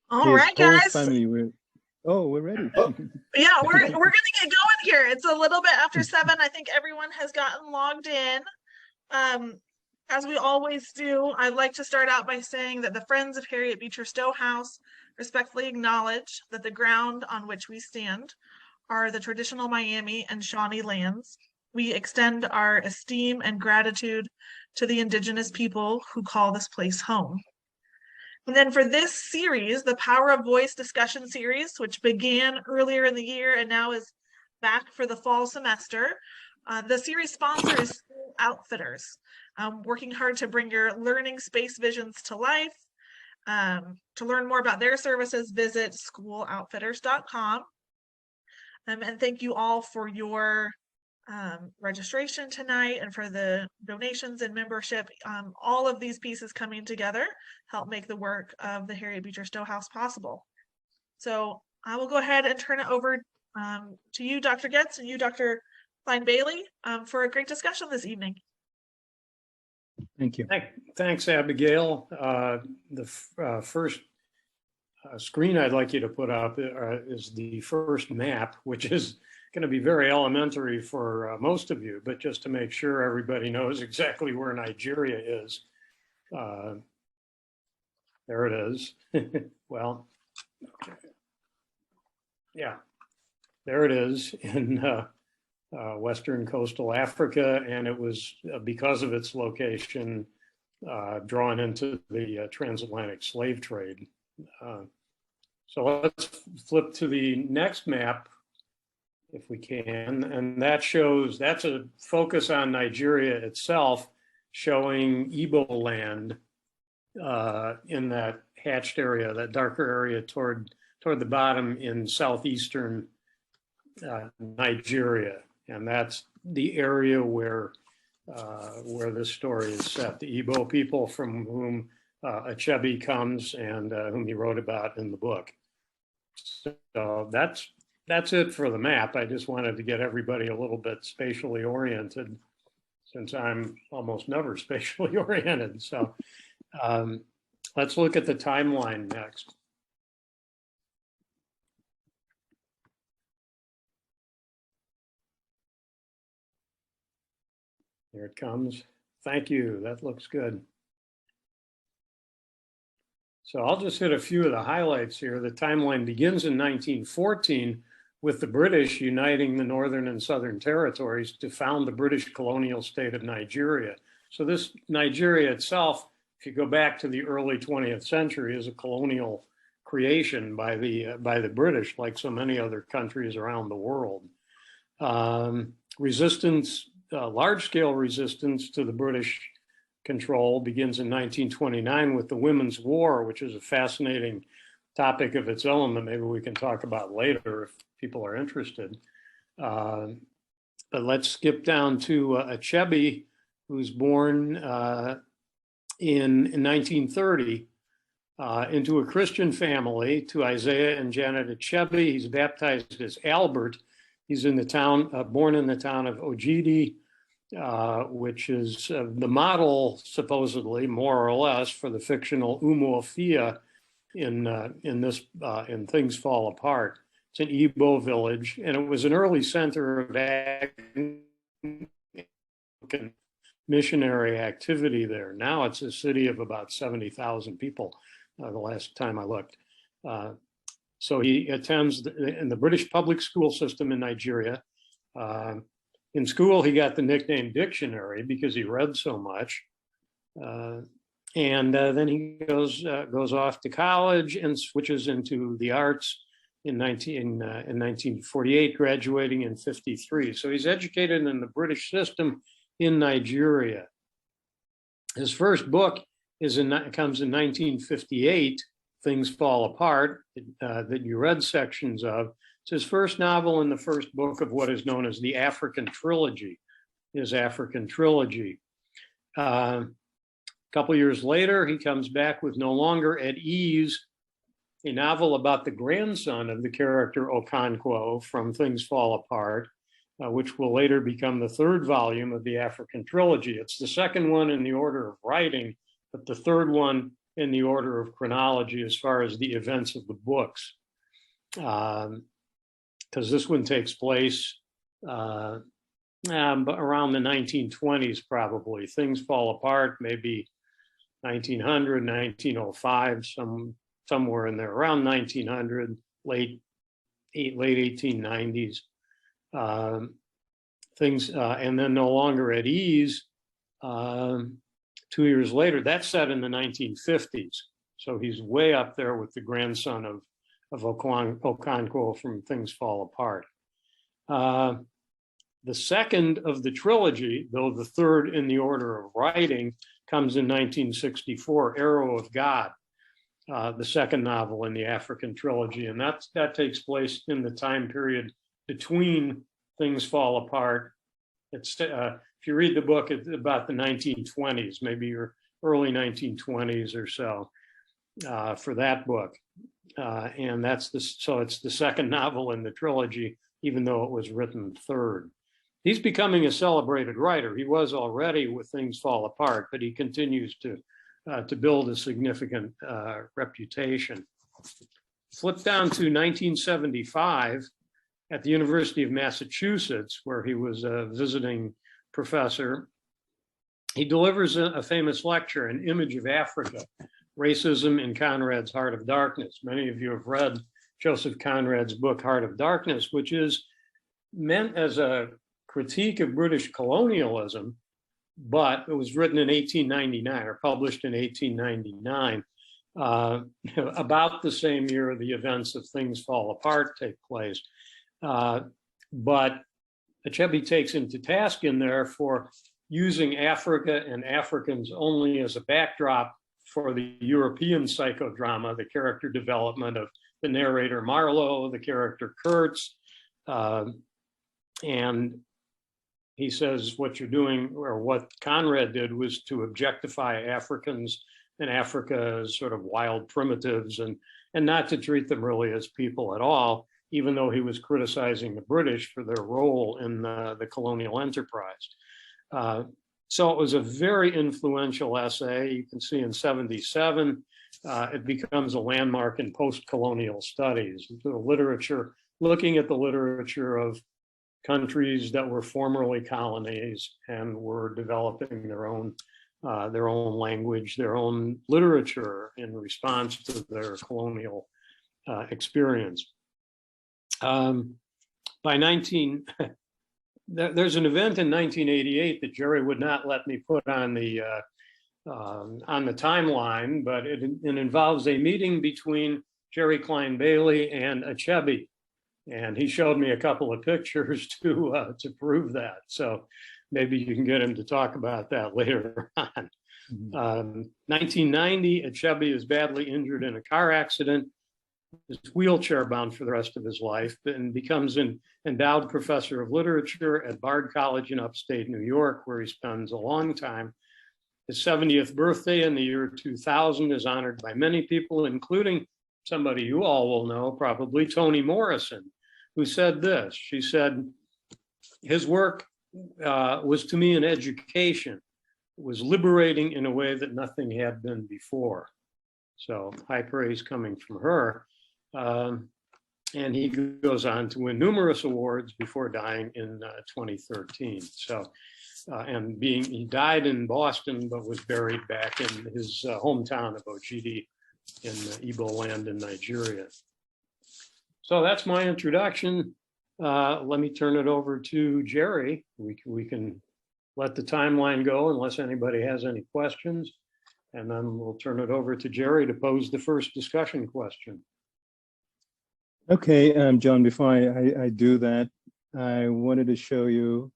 All His right, whole guys. family were. Oh, we're ready. Yeah, we're gonna get going here. It's a little bit after 7. I think everyone has gotten logged in. Um, as we always do, I'd like to start out by saying that the Friends of Harriet Beecher Stowehouse respectfully acknowledge that the ground on which we stand are the traditional Miami and Shawnee lands. We extend our esteem and gratitude to the indigenous people who call this place home. And then for this series, the Power of Voice discussion series, which began earlier in the year and now is back for the fall semester, the series sponsor is School Outfitters, working hard to bring your learning space visions to life. To learn more about their services, visit schooloutfitters.com. And thank you all for your registration tonight and for the donations and membership. All of these pieces coming together help make the work of the Harriet Beecher Stowehouse possible. So I will go ahead and turn it over to you, Dr. Getz, and you, Dr. Cline-Bailey, for a great discussion this evening. Thank you. Thanks, Abigail. The first screen I'd like you to put up is the first map, which is going to be very elementary for most of you, but just to make sure everybody knows exactly where Nigeria is. There it is. Well, yeah, there it is in Western coastal Africa, and it was because of its location drawn into the transatlantic slave trade. So let's flip to the next map, if we can, and that shows, that's a focus on Nigeria itself, showing Igbo land in that hatched area, that darker area toward the bottom in southeastern Nigeria, and that's the area where this story is set. The Igbo people from whom Achebe comes and whom he wrote about in the book. So that's it for the map. I just wanted to get everybody a little bit spatially oriented, since I'm almost never spatially oriented. So let's look at the timeline next. Here it comes. Thank you. That looks good. So I'll just hit a few of the highlights here. The timeline begins in 1914 with the British uniting the Northern and Southern territories to found the British colonial state of Nigeria. So this Nigeria itself, if you go back to the early 20th century, is a colonial creation by the British, like so many other countries around the world. Resistance, large-scale resistance to the British control begins in 1929 with the Women's War, which is a fascinating topic of its own that maybe we can talk about later if people are interested. But let's skip down to Achebe, who's born in 1930 into a Christian family, to Isaiah and Janet Achebe. He's baptized as Albert. He's in the town, born in the town of Ojidi, which is the model, supposedly, more or less, for the fictional Umuofia in Things Fall Apart. It's an Igbo village, and it was an early center of missionary activity there. Now it's a city of about 70,000 people, the last time I looked. So he attends in the British public school system in Nigeria. In school, he got the nickname Dictionary because he read so much. And then he goes off to college and switches into the arts in 1948, graduating in 53. So he's educated in the British system in Nigeria. His first book comes in 1958, Things Fall Apart, that you read sections of. It's his first novel and the first book of what is known as the African Trilogy, his African Trilogy. A couple years later, he comes back with No Longer at Ease, a novel about the grandson of the character Okonkwo from Things Fall Apart, which will later become the third volume of the African Trilogy. It's the second one in the order of writing, but the third one in the order of chronology as far as the events of the books, because this one takes place around the 1920s, probably. Things Fall Apart, maybe 1900, 1905, somewhere in there, around 1900, late 1890s. And then No Longer at Ease, 2 years later, that's set in the 1950s. So he's way up there with the grandson of Okonkwo from Things Fall Apart. The second of the trilogy, though the third in the order of writing, comes in 1964, Arrow of God, the second novel in the African trilogy. And that takes place in the time period between Things Fall Apart. It's if you read the book, it's about the 1920s, maybe your early 1920s or so for that book. And so it's the second novel in the trilogy, even though it was written third. He's becoming a celebrated writer. He was already with Things Fall Apart, but he continues to build a significant reputation. Flip down to 1975 at the University of Massachusetts, where he was a visiting professor. He delivers a famous lecture, An Image of Africa, Racism in Conrad's Heart of Darkness. Many of you have read Joseph Conrad's book, Heart of Darkness, which is meant as a critique of British colonialism, but it was written in 1899 or published in 1899, about the same year the events of Things Fall Apart take place. But Achebe takes him to task in there for using Africa and Africans only as a backdrop for the European psychodrama, the character development of the narrator Marlowe, the character Kurtz, and he says what you're doing, or what Conrad did, was to objectify Africans and Africa as sort of wild primitives, and not to treat them really as people at all, even though he was criticizing the British for their role in the colonial enterprise. So it was a very influential essay. You can see in 77, it becomes a landmark in post-colonial studies, the literature, looking at the literature of countries that were formerly colonies and were developing their own language, their own literature in response to their colonial experience. There's an event in 1988 that Jerry would not let me put on the timeline, but it involves a meeting between Jerry Cline-Bailey and Achebe. And he showed me a couple of pictures to prove that. So maybe you can get him to talk about that later on. 1990, Achebe is badly injured in a car accident. Is wheelchair bound for the rest of his life, and becomes an endowed professor of literature at Bard College in upstate New York, where he spends a long time. His 70th birthday in the year 2000 is honored by many people, including somebody you all will know, probably Toni Morrison, who said this. She said, his work was to me an education. It was liberating in a way that nothing had been before. So high praise coming from her. And he goes on to win numerous awards before dying in 2013. So, he died in Boston, but was buried back in his hometown of Ogidi in Igbo land in Nigeria. So that's my introduction. Let me turn it over to Jerry. We can let the timeline go unless anybody has any questions. And then we'll turn it over to Jerry to pose the first discussion question. Okay, John, before I do that, I wanted to show you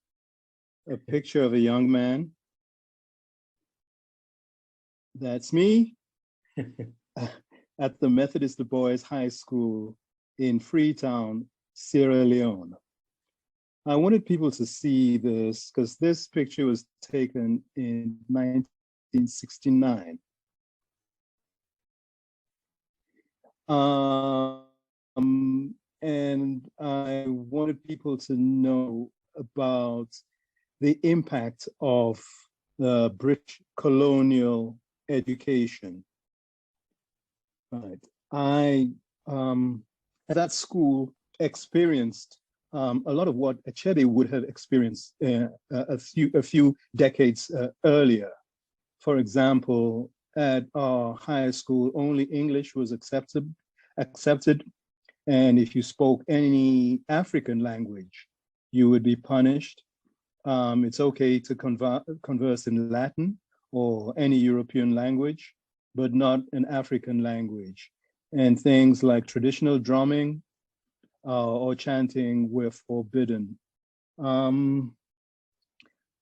a picture of a young man. That's me at the Methodist Du Bois High School in Freetown, Sierra Leone. I wanted people to see this because this picture was taken in 1969. And I wanted people to know about the impact of the British colonial education Right. I at that school experienced a lot of what Achebe would have experienced a few decades earlier. For example, at our high school, only English was accepted, and if you spoke any African language, you would be punished. It's okay to converse in Latin or any European language, but not an African language. And things like traditional drumming or chanting were forbidden. So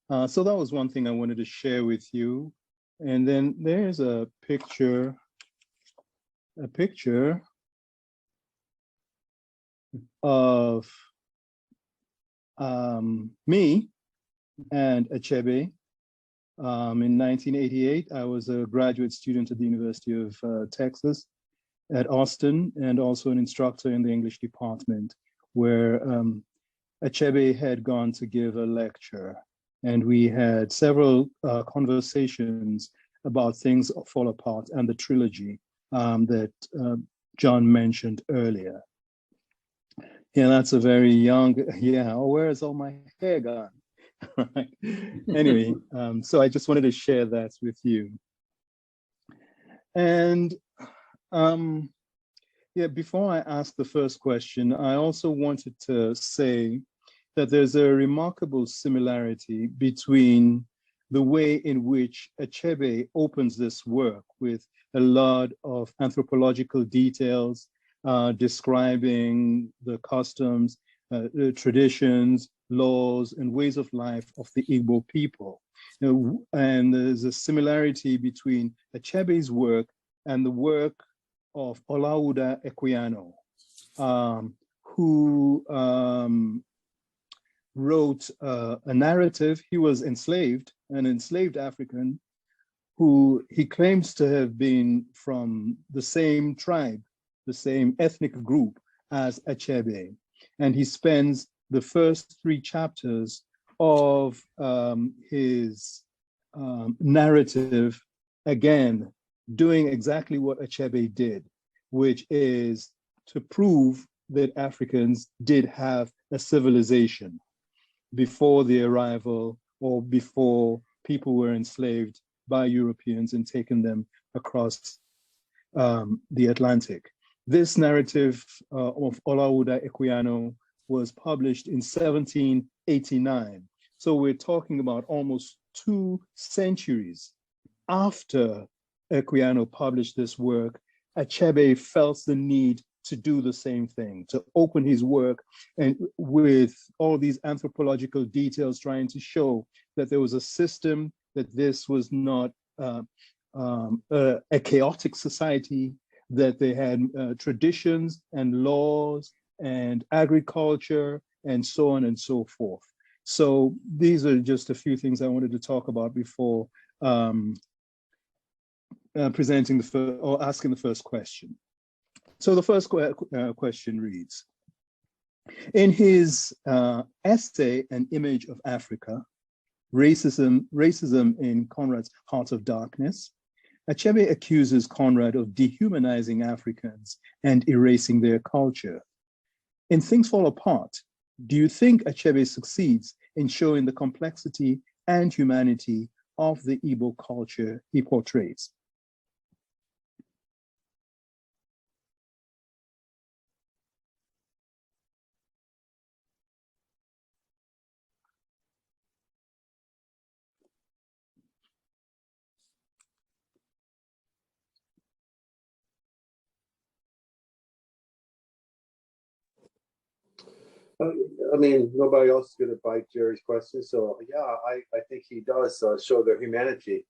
that was one thing I wanted to share with you. And then there's a picture of me and Achebe. In 1988, I was a graduate student at the University of Texas at Austin, and also an instructor in the English department, where Achebe had gone to give a lecture. And we had several conversations about Things Fall Apart and the trilogy that John mentioned earlier. Yeah, that's a very young, yeah, oh, where is all my hair gone? Right. Anyway, so I just wanted to share that with you. And yeah, before I ask the first question, I also wanted to say that there's a remarkable similarity between the way in which Achebe opens this work with a lot of anthropological details, describing the customs, the traditions, laws, and ways of life of the Igbo people. And there's a similarity between Achebe's work and the work of Olaudah Equiano, who wrote a narrative. He was enslaved, an enslaved African, who he claims to have been from the same tribe, the same ethnic group as Achebe. And he spends the first 3 chapters of his narrative, again, doing exactly what Achebe did, which is to prove that Africans did have a civilization before the arrival or before people were enslaved by Europeans and taken them across the Atlantic. This narrative of Olaudah Equiano was published in 1789. So we're talking about almost 2 centuries after Equiano published this work. Achebe felt the need to do the same thing, to open his work and with all these anthropological details, trying to show that there was a system, that this was not a chaotic society, that they had traditions and laws and agriculture and so on and so forth. So these are just a few things I wanted to talk about before presenting or asking the first question. So the first question reads, in his essay, An Image of Africa, Racism in Conrad's Heart of Darkness, Achebe accuses Conrad of dehumanizing Africans and erasing their culture. In Things Fall Apart, do you think Achebe succeeds in showing the complexity and humanity of the Igbo culture he portrays? I mean, nobody else is going to bite Jerry's question. So yeah, I think he does show their humanity.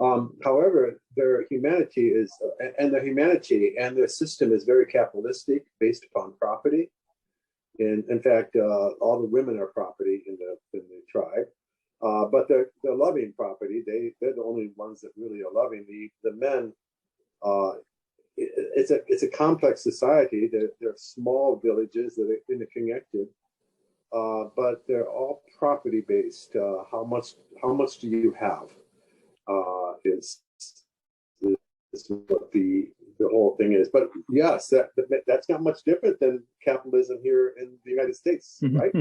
However, their humanity is, and their system is very capitalistic, based upon property. And in fact, all the women are property in the tribe. But they're loving property. They're the only ones that really are loving. The men, it's a complex society. They're small villages that are interconnected, but they're all property based. How much do you have? Is what the whole thing is. But yes, that's not much different than capitalism here in the United States, right?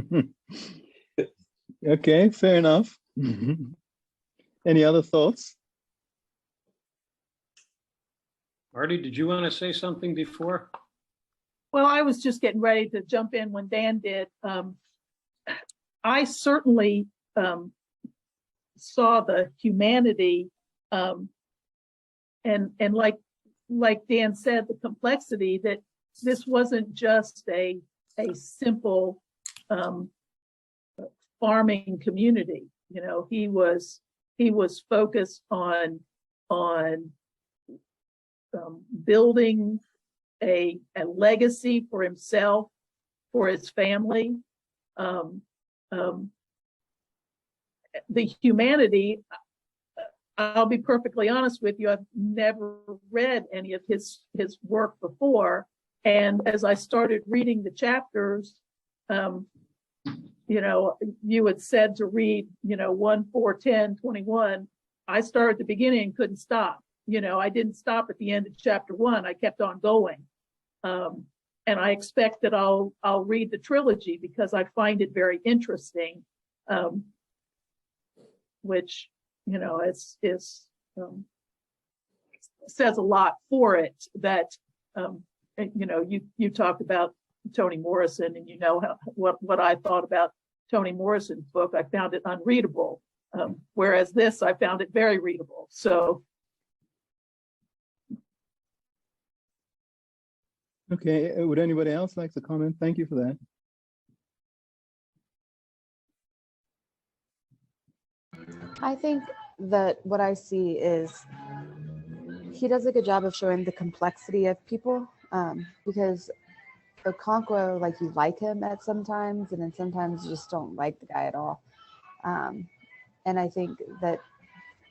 Okay, fair enough. Any other thoughts? Marty, did you want to say something before? Well, I was just getting ready to jump in when Dan did. I certainly saw the humanity, and like Dan said, the complexity that this wasn't just a simple farming community. You know, he was focused on building a legacy for himself, for his family. The humanity, I'll be perfectly honest with you, I've never read any of his work before. And as I started reading the chapters, you know, you had said to read, you know, 1, 4, 10, 21. I started at the beginning and couldn't stop. You know, I didn't stop at the end of chapter 1. I kept on going. And I expect that I'll read the trilogy because I find it very interesting, which, you know, says a lot for it that, you know, you talked about Toni Morrison, and you know what I thought about Toni Morrison's book. I found it unreadable, whereas this, I found it very readable. So. Okay, would anybody else like to comment? Thank you for that. I think that what I see is he does a good job of showing the complexity of people, because Okonkwo, like, you like him at sometimes, and then sometimes you just don't like the guy at all. And I think that,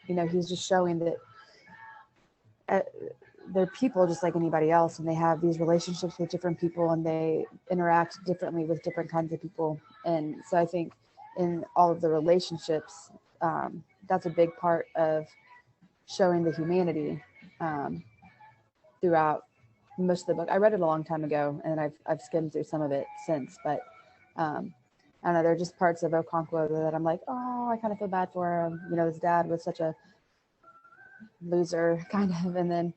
you know, he's just showing that they're people just like anybody else, and they have these relationships with different people, and they interact differently with different kinds of people. And so I think in all of the relationships, that's a big part of showing the humanity throughout most of the book. I read it a long time ago, and I've skimmed through some of it since, but I don't know, there are just parts of Okonkwo that I'm like, oh, I kind of feel bad for him. You know, his dad was such a loser, kind of, and then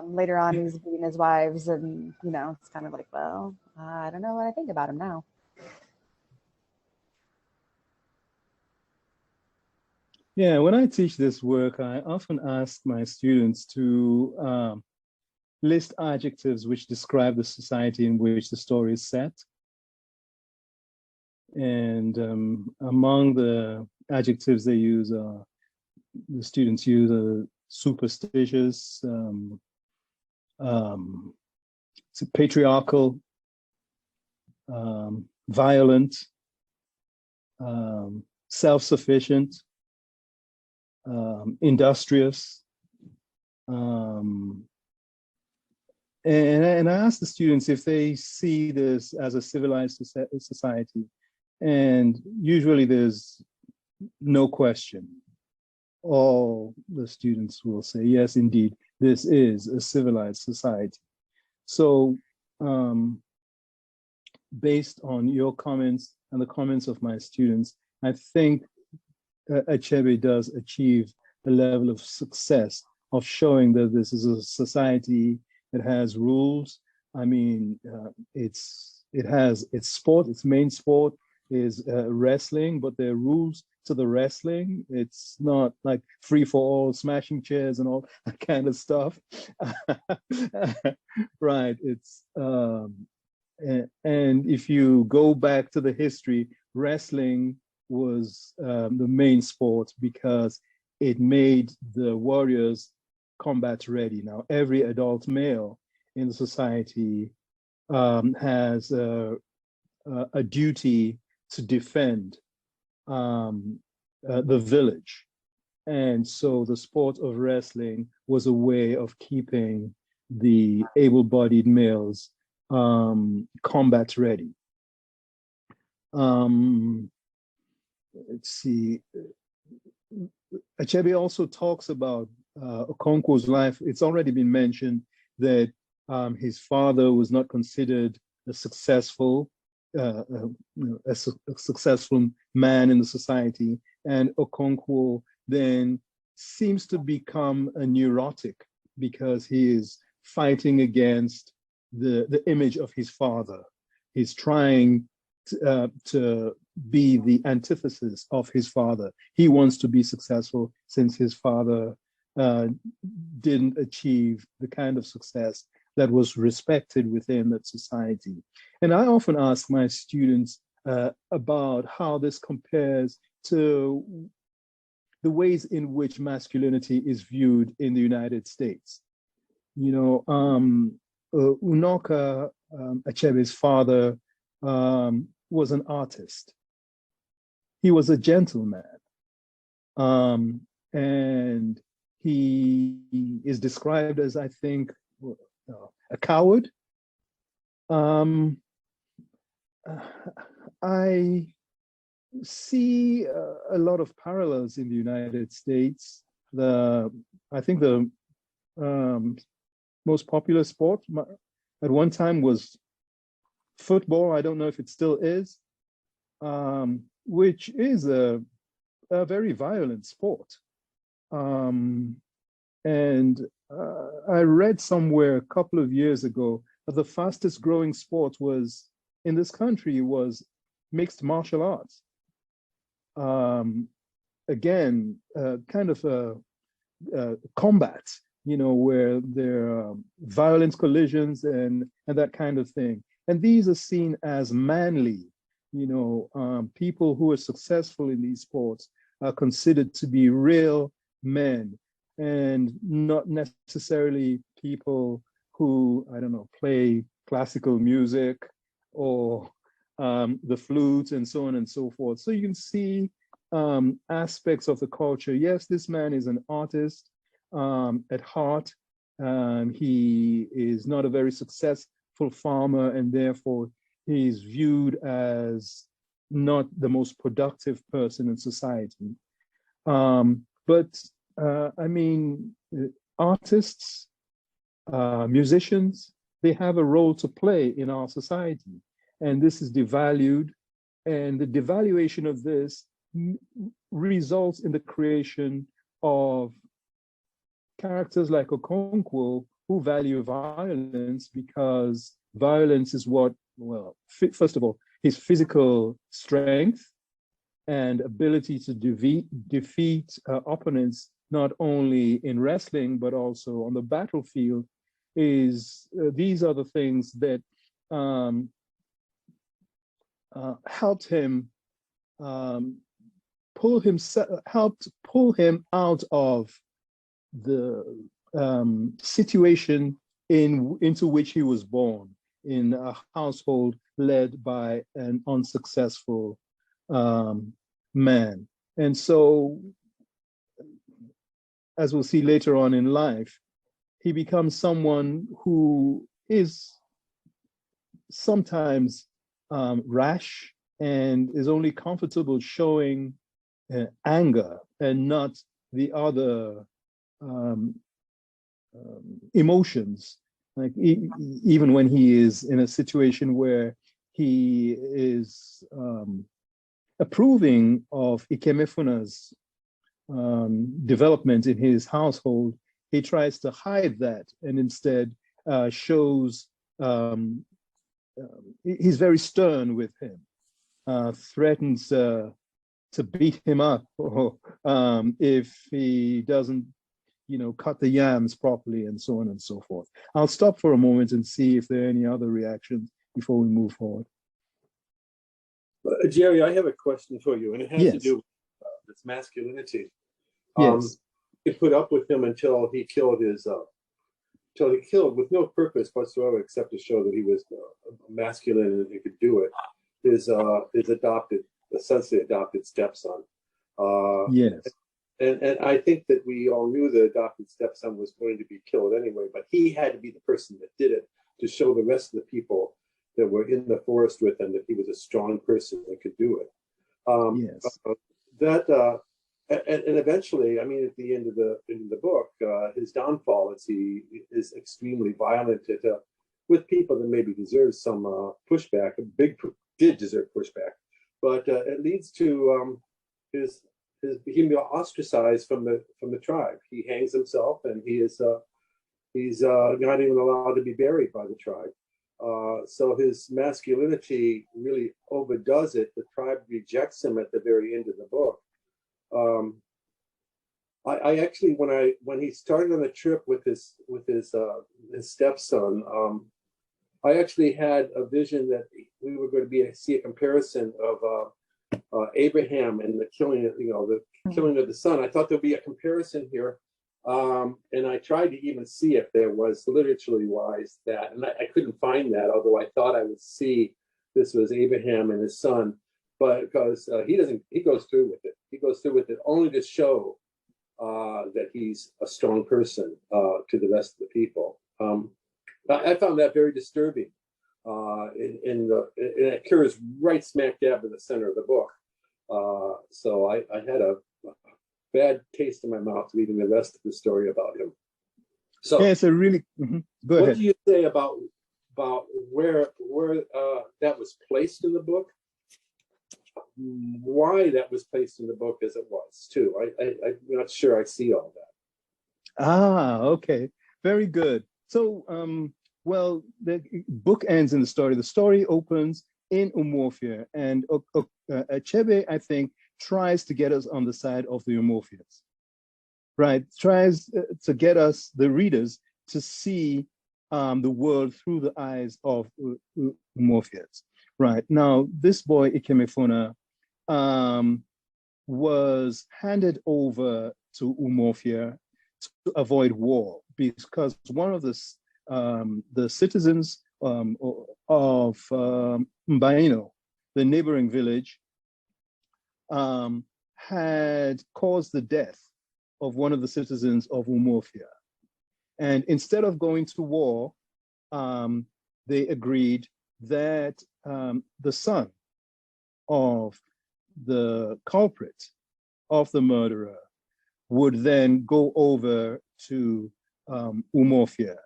later on he's beating his wives, and, you know, it's kind of like, well, I don't know what I think about him now. Yeah, when I teach this work, I often ask my students to list adjectives which describe the society in which the story is set. And among the adjectives they use, the students use superstitious, patriarchal, violent, self-sufficient, industrious, and I ask the students if they see this as a civilized society, and usually there's no question. All the students will say, yes, indeed, this is a civilized society. So based on your comments and the comments of my students, I think Achebe does achieve a level of success of showing that this is a society that has rules. I mean, it has its sport, its main sport is wrestling, but there are rules to the wrestling. It's not like free for all, smashing chairs and all that kind of stuff. Right, it's and if you go back to the history, wrestling was the main sport because it made the warriors combat ready. Now, every adult male in the society has a duty to defend the village. And so the sport of wrestling was a way of keeping the able-bodied males combat ready. Let's see. Achebe also talks about Okonkwo's life. It's already been mentioned that his father was not considered a successful, a successful man in the society, and Okonkwo then seems to become a neurotic because he is fighting against the image of his father. He's trying to be the antithesis of his father. He wants to be successful since his father didn't achieve the kind of success that was respected within that society. And I often ask my students about how this compares to the ways in which masculinity is viewed in the United States. You know, Unoka Achebe's father was an artist. He was a gentleman. And he is described as, I think, a coward. I see a lot of parallels in the United States. I think the most popular sport at one time was football. I don't know if it still is, which is a very violent sport. And I read somewhere a couple of years ago that the fastest growing sport in this country was mixed martial arts. Again, kind of a combat, you know, where there are violent collisions and that kind of thing. And these are seen as manly, you know, people who are successful in these sports are considered to be real men and not necessarily people who, I don't know, play classical music or the flute and so on and so forth. So you can see aspects of the culture. Yes, this man is an artist at heart. He is not a very successful farmer, and therefore he's viewed as not the most productive person in society. But I mean, artists, musicians, they have a role to play in our society. And this is devalued. And the devaluation of this results in the creation of characters like Okonkwo who value violence because violence is what, well, first of all, his physical strength and ability to defeat opponents, not only in wrestling, but also on the battlefield, is these are the things that helped him helped pull him out of the situation into which he was born, in a household led by an unsuccessful man. And so, as we'll see later on in life, he becomes someone who is sometimes rash and is only comfortable showing anger and not the other emotions. Like even when he is in a situation where he is approving of Ikemefuna's development in his household, he tries to hide that and instead shows he's very stern with him, threatens to beat him up or, if he doesn't, you know, cut the yams properly and so on and so forth. I'll stop for a moment and see if there are any other reactions before we move forward. Jerry, I have a question for you, and it has Yes. to do with this masculinity. Yes. He put up with him until he killed with no purpose whatsoever except to show that he was masculine and he could do it. His essentially adopted stepson. Yes. And I think that we all knew the adopted stepson was going to be killed anyway, but he had to be the person that did it to show the rest of the people that were in the forest with him that he was a strong person that could do it. Yes. and eventually, I mean, at the end of the book, his downfall is he is extremely violent with people that maybe deserve some pushback. Did deserve pushback, but it leads to his being ostracized from the tribe. He hangs himself, and he's not even allowed to be buried by the tribe. So his masculinity really overdoes it. The tribe rejects him at the very end of the book. I actually, when he started on the trip with his stepson, I actually had a vision that we were going to see a comparison of Abraham and the killing of the son. I thought there'd be a comparison here, and I tried to even see if there was literaturally wise that, and I couldn't find that. Although I thought I would see this was Abraham and his son, but because he goes through with it. He goes through with it only to show that he's a strong person to the rest of the people. I found that very disturbing. It occurs right smack dab in the center of the book. So I had a bad taste in my mouth reading the rest of the story about him. So yeah, it's a really go ahead. What do you say about where that was placed in the book? Why that was placed in the book as it was too. I'm not sure I see all that. Ah, okay, very good. So well, the book ends in the story. The story opens in Umuofia, and Achebe, I think, tries to get us on the side of the Umuofians, right? Tries to get us, the readers, to see the world through the eyes of Umuofians, right? Now, this boy, Ikemefuna, was handed over to Umuofia to avoid war because one of the citizens of Mbaino, the neighboring village, had caused the death of one of the citizens of Umuofia. And instead of going to war, they agreed that the son of the culprit, of the murderer, would then go over to Umuofia,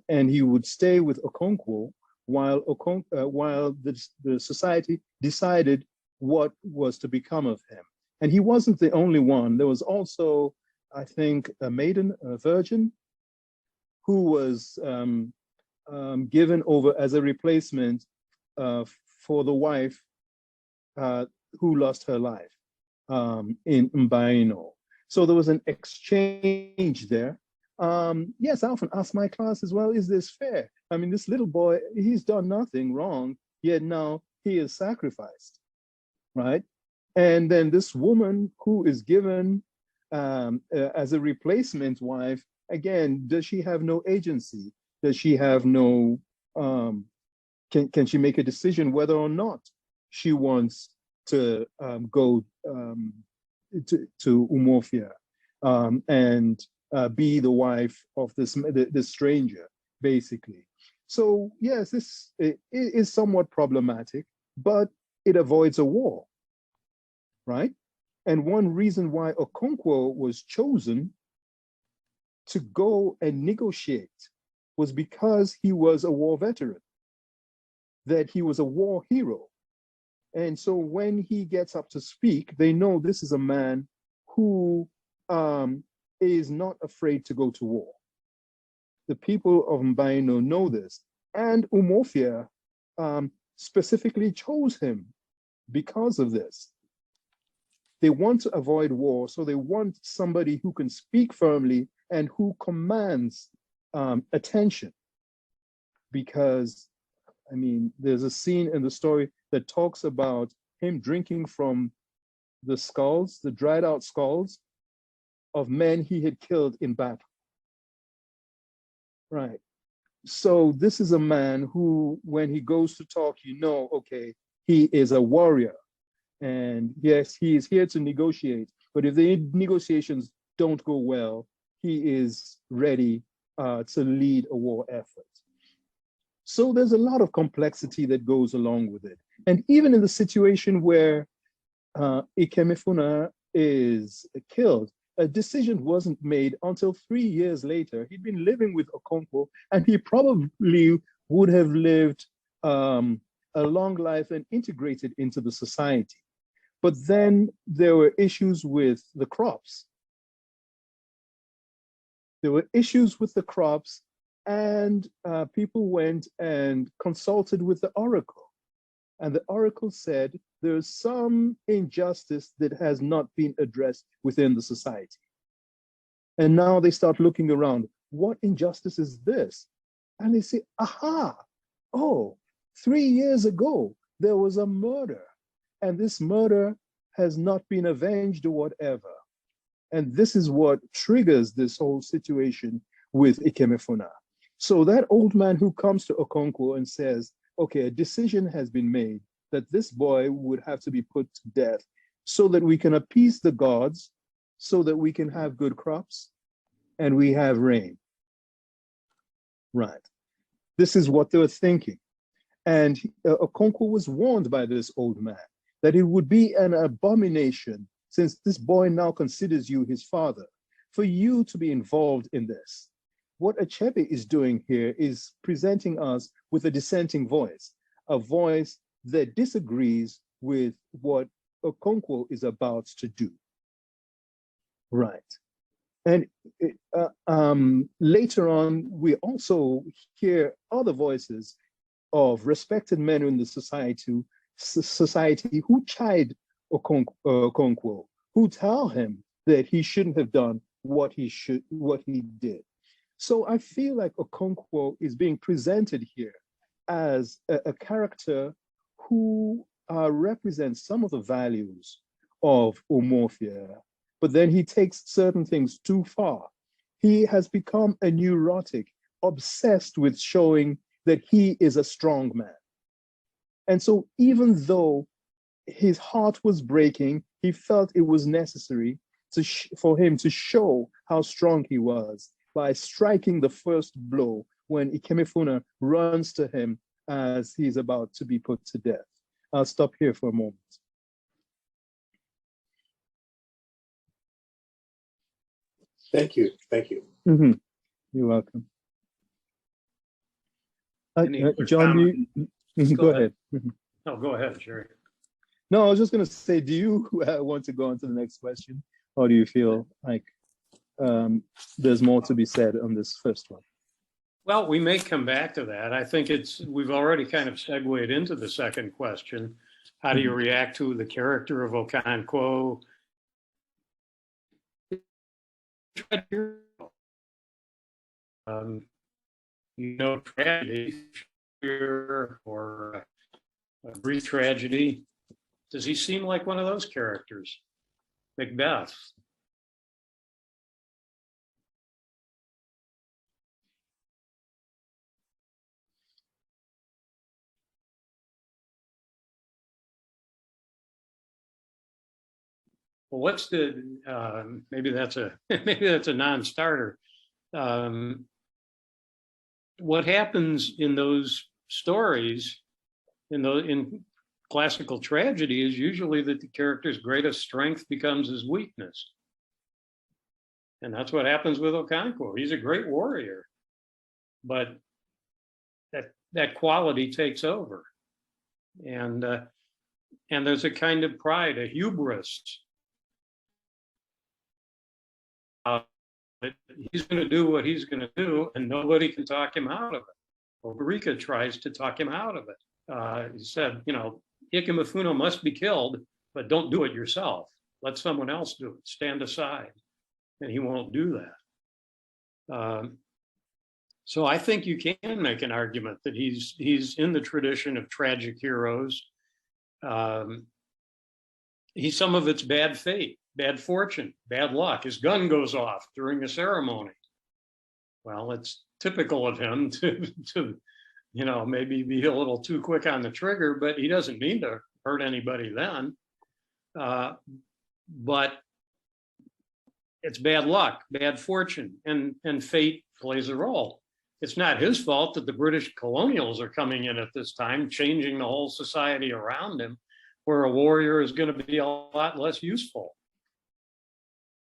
and he would stay with Okonkwo while the society decided what was to become of him. And he wasn't the only one. There was also, I think, a maiden, a virgin, who was given over as a replacement for the wife who lost her life in Mbaino. So there was an exchange there. Yes, I often ask my class as well, is this fair? I mean, this little boy, he's done nothing wrong, yet now he is sacrificed, right? And then this woman who is given as a replacement wife, again, does she have no agency? Does she have no, can she make a decision whether or not she wants to go to Umuofia and be the wife of this stranger, basically? So yes, this is somewhat problematic, but it avoids a war, right? And one reason why Okonkwo was chosen to go and negotiate was because he was a war veteran, that he was a war hero. And so when he gets up to speak, they know this is a man who is not afraid to go to war. The people of Mbaino know this, and Umuofia specifically chose him because of this. They want to avoid war, so they want somebody who can speak firmly and who commands attention. Because, I mean, there's a scene in the story that talks about him drinking from the skulls, the dried out skulls of men he had killed in battle. Right. So this is a man who, when he goes to talk, you know, okay, he is a warrior. And yes, he is here to negotiate. But if the negotiations don't go well, he is ready to lead a war effort. So there's a lot of complexity that goes along with it. And even in the situation where Ikemefuna is killed, a decision wasn't made until 3 years later. He'd been living with Okonkwo, and he probably would have lived a long life and integrated into the society. But then there were issues with the crops. There were issues with the crops, and people went and consulted with the oracle. And the oracle said, there's some injustice that has not been addressed within the society. And now they start looking around. What injustice is this? And they say, aha, oh, 3 years ago, there was a murder. And this murder has not been avenged or whatever. And this is what triggers this whole situation with Ikemefuna. So that old man who comes to Okonkwo and says, okay, a decision has been made that this boy would have to be put to death so that we can appease the gods, so that we can have good crops and we have rain. Right. This is what they were thinking. And Okonkwo was warned by this old man that it would be an abomination, since this boy now considers you his father, for you to be involved in this. What Achebe is doing here is presenting us with a dissenting voice, a voice that disagrees with what Okonkwo is about to do. Right. And later on, we also hear other voices of respected men in the society who chide Okonkwo, who tell him that he shouldn't have done what he did. So I feel like Okonkwo is being presented here as a character who represents some of the values of Umuofia, but then he takes certain things too far. He has become a neurotic, obsessed with showing that he is a strong man. And so even though his heart was breaking, he felt it was necessary for him to show how strong he was by striking the first blow when Ikemefuna runs to him as he's about to be put to death. I'll stop here for a moment. Thank you. Thank you. Mm-hmm. You're welcome. John, go ahead. No, go ahead, Jerry. No, I was just going to say, do you want to go on to the next question? Or do you feel like there's more to be said on this first one? Well, we may come back to that. I think we've already kind of segued into the second question. How do you react to the character of Okonkwo? Tragedy or a brief tragedy. Does he seem like one of those characters? Macbeth. Well, what's the maybe that's a non-starter. What happens in those stories, in classical tragedy, is usually that the character's greatest strength becomes his weakness, and that's what happens with Okonkwo. He's a great warrior, but that quality takes over, and there's a kind of pride, a hubris. He's going to do what he's going to do, and nobody can talk him out of it. Ogarika tries to talk him out of it. He said, Ikemefuna must be killed, but don't do it yourself. Let someone else do it. Stand aside. And he won't do that. So I think you can make an argument that he's in the tradition of tragic heroes. He's some of its bad fate. Bad fortune, bad luck. His gun goes off during a ceremony. Well, it's typical of him to maybe be a little too quick on the trigger, but he doesn't mean to hurt anybody then. But it's bad luck, bad fortune, and fate plays a role. It's not his fault that the British colonials are coming in at this time, changing the whole society around him, where a warrior is going to be a lot less useful.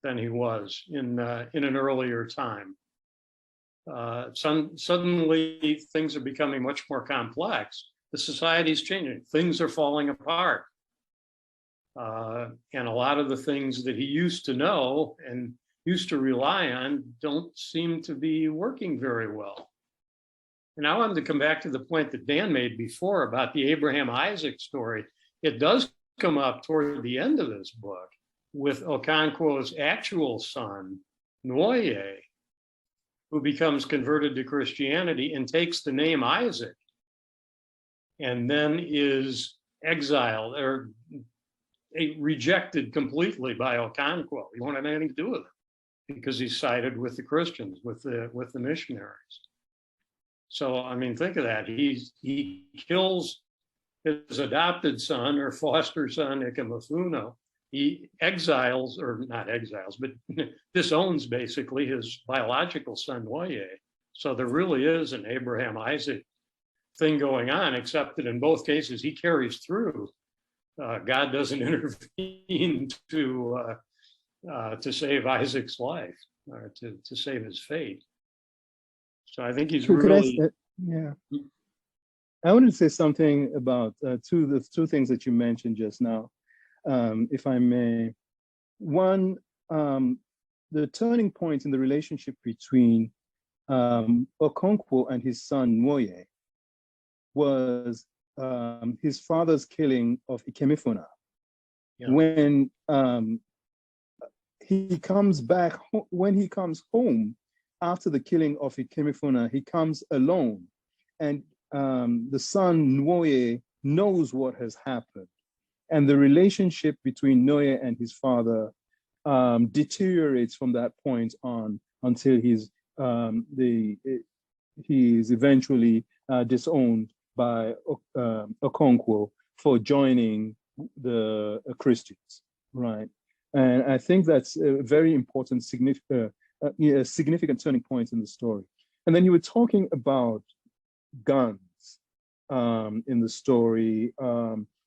than he was in an earlier time. Suddenly things are becoming much more complex. The society is changing. Things are falling apart. And a lot of the things that he used to know and used to rely on don't seem to be working very well. And I wanted to come back to the point that Dan made before about the Abraham Isaac story. It does come up toward the end of this book with Okonkwo's actual son, Nwoye, who becomes converted to Christianity and takes the name Isaac, and then is exiled or rejected completely by Okonkwo. He won't have anything to do with it because he sided with the Christians, with the missionaries. So I mean, think of that. He kills his adopted son or foster son, Ikemafuno. He exiles, or not exiles, but disowns basically his biological son, Nwoye. So there really is an Abraham Isaac thing going on, except that in both cases he carries through. God doesn't intervene to save Isaac's life or to save his fate. So I think he's really. Yeah. I wanted to say something about the two things that you mentioned just now, if I may. One, the turning point in the relationship between Okonkwo and his son Nwoye was his father's killing of Ikemefuna. Yeah. When he comes home after the killing of Ikemefuna, he comes alone, and the son Nwoye knows what has happened, and the relationship between Nwoye and his father deteriorates from that point on until he's eventually disowned by Okonkwo for joining the Christians, right? And I think that's a very important, significant turning point in the story. And then you were talking about guns in the story.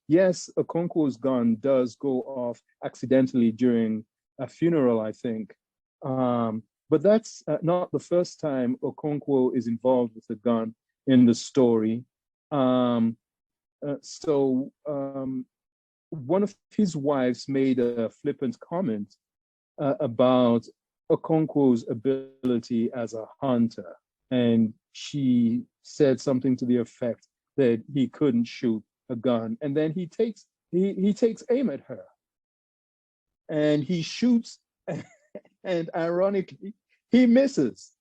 Yes, Okonkwo's gun does go off accidentally during a funeral, I think. But that's not the first time Okonkwo is involved with a gun in the story. One of his wives made a flippant comment about Okonkwo's ability as a hunter. And she said something to the effect that he couldn't shoot a gun. And then he takes aim at her. And he shoots, and ironically, he misses.